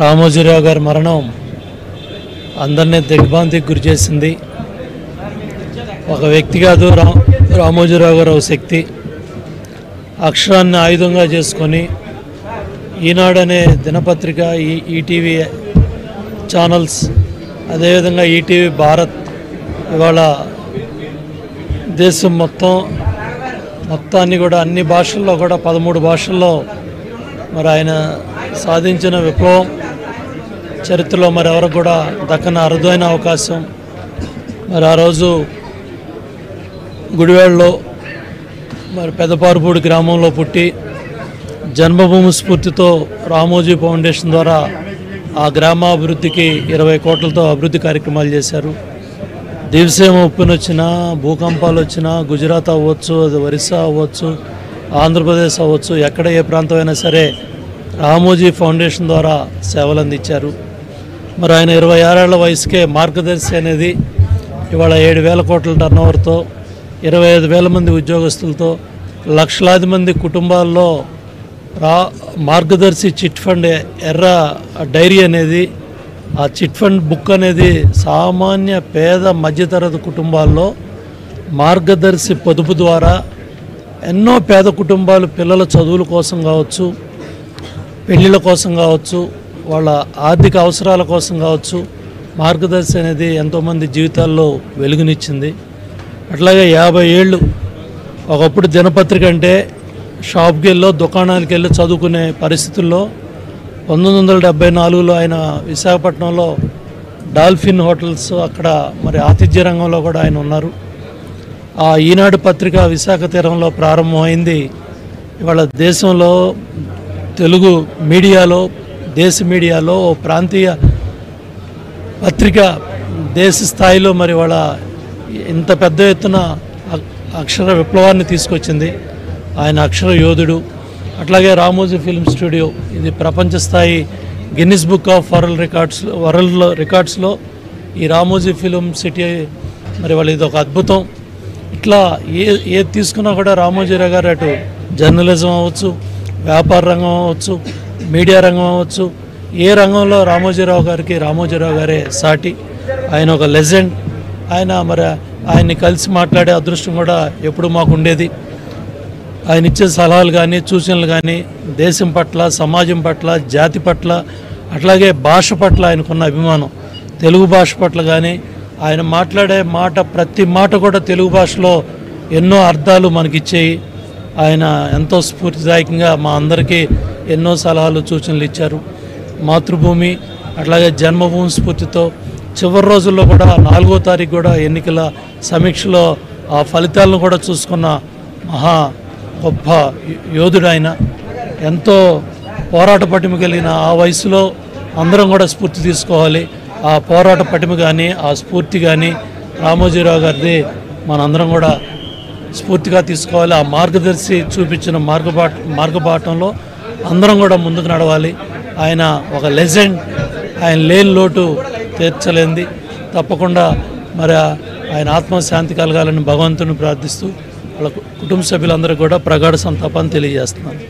రామోజీరావు గారి మరణం అందరినీ దిగ్భ్రాంతికి గురి చేసింది. ఒక వ్యక్తి కాదు, రామోజీరావు గారు ఒక శక్తి. అక్షరాన్ని ఆయుధంగా చేసుకొని ఈనాడు అనే దినపత్రిక, ఈటీవీ ఛానల్స్, అదేవిధంగా ఈటీవీ భారత్ ఇవాళ దేశం మొత్తాన్ని కూడా అన్ని భాషల్లో కూడా 13 భాషల్లో మరి ఆయన సాధించిన విప్లవం చరిత్రలో మరి ఎవరికి కూడా దక్కన అరుదైన అవకాశం. మరి ఆ రోజు గుడివాడలో మరి పెద్దపారుపూడి గ్రామంలో పుట్టి జన్మభూమి స్ఫూర్తితో రామోజీ ఫౌండేషన్ ద్వారా ఆ గ్రామాభివృద్ధికి 20 కోట్లతో అభివృద్ధి కార్యక్రమాలు చేశారు. దివిసీమ ఉప్పెన వచ్చినా, భూకంపాలు వచ్చినా, గుజరాత్ అవ్వచ్చు, అది ఒరిస్సా అవ్వచ్చు, ఆంధ్రప్రదేశ్ అవ్వచ్చు, ఎక్కడ ఏ ప్రాంతం అయినా సరే రామోజీ ఫౌండేషన్ ద్వారా సేవలు అందించారు. మరి ఆయన 26 ఏళ్ల వయసుకే మార్గదర్శి అనేది ఇవాళ 7,000 కోట్ల టర్నోవర్తో 25,000 మంది ఉద్యోగస్తులతో లక్షలాది మంది కుటుంబాల్లో మార్గదర్శి చిట్ ఫండ్ ఎర్ర డైరీ అనేది, ఆ చిట్ ఫండ్ బుక్ అనేది సామాన్య పేద మధ్యతరగతి కుటుంబాల్లో మార్గదర్శి పొదుపు ద్వారా ఎన్నో పేద కుటుంబాలు పిల్లల చదువుల కోసం కావచ్చు, పెళ్ళిళ్ళ కోసం కావచ్చు, వాళ్ళ ఆర్థిక అవసరాల కోసం కావచ్చు, మార్గదర్శి అనేది ఎంతోమంది జీవితాల్లో వెలుగునిచ్చింది. అట్లాగే 50 ఏళ్ళు ఒకప్పుడు దినపత్రిక అంటే షాప్కి వెళ్ళో దుకాణానికి వెళ్ళి చదువుకునే పరిస్థితుల్లో 1974లో ఆయన విశాఖపట్నంలో డాల్ఫిన్ హోటల్స్ అక్కడ మరి ఆతిథ్య రంగంలో కూడా ఆయన ఉన్నారు. ఆ ఈనాడు పత్రిక విశాఖ తీరంలో ప్రారంభమైంది. ఇవాళ దేశంలో తెలుగు మీడియాలో, దేశ మీడియాలో ప్రాంతీయ పత్రిక దేశ స్థాయిలో మరి వాళ్ళ ఇంత పెద్ద ఎత్తున అక్షర విప్లవాన్ని తీసుకొచ్చింది. ఆయన అక్షర యోధుడు. అట్లాగే రామోజీ ఫిల్మ్ స్టూడియో, ఇది ప్రపంచ స్థాయి గిన్నిస్ బుక్ ఆఫ్ వరల్డ్ రికార్డ్స్లో ఈ రామోజీ ఫిల్మ్ సిటీ మరి వాళ్ళు ఇది ఒక అద్భుతం. ఇట్లా ఏది తీసుకున్నా కూడా రామోజీరావు గారు అటు జర్నలిజం అవ్వచ్చు, వ్యాపార రంగం అవ్వచ్చు, మీడియా రంగం అవ్వచ్చు, ఏ రంగంలో రామోజీరావు గారే సాటి. ఆయన ఒక లెజెండ్. ఆయన్ని కలిసి మాట్లాడే అదృష్టం కూడా ఎప్పుడు మాకు ఉండేది. ఆయన ఇచ్చే సలహాలు కానీ, సూచనలు కానీ దేశం పట్ల, సమాజం పట్ల, జాతి పట్ల, అట్లాగే భాష పట్ల ఆయనకున్న అభిమానం, తెలుగు భాష పట్ల కానీ ఆయన మాట్లాడే ప్రతి మాట కూడా తెలుగు భాషలో ఎన్నో అర్థాలు మనకిచ్చేయి. ఆయన ఎంతో స్ఫూర్తిదాయకంగా మా అందరికీ ఎన్నో సలహాలు, సూచనలు ఇచ్చారు. మాతృభూమి అట్లాగే జన్మభూమి స్ఫూర్తితో చివరి రోజుల్లో కూడా 4వ తారీఖు కూడా ఎన్నికల సమీక్షలో ఆ ఫలితాలను కూడా చూసుకున్న గొప్ప యోధుడు ఆయన. ఎంతో పోరాట పటిమ కలిగిన ఆ వయసులో అందరం కూడా స్ఫూర్తి తీసుకోవాలి. ఆ పోరాట పటిమ కానీ, ఆ స్ఫూర్తి కానీ రామోజీరావు గారిది మనందరం కూడా స్ఫూర్తిగా తీసుకోవాలి. ఆ మార్గదర్శి చూపించిన మార్గబాటంలో అందరం కూడా ముందుకు నడవాలి. ఆయన ఒక లెజెండ్. ఆయన లేని లోటు తీర్చలేంది. తప్పకుండా మరి ఆయన ఆత్మశాంతి కలగాలని భగవంతుని ప్రార్థిస్తూ వాళ్ళ కుటుంబ సభ్యులందరూ కూడా ప్రగాఢ సంతాపాన్ని తెలియజేస్తున్నాను.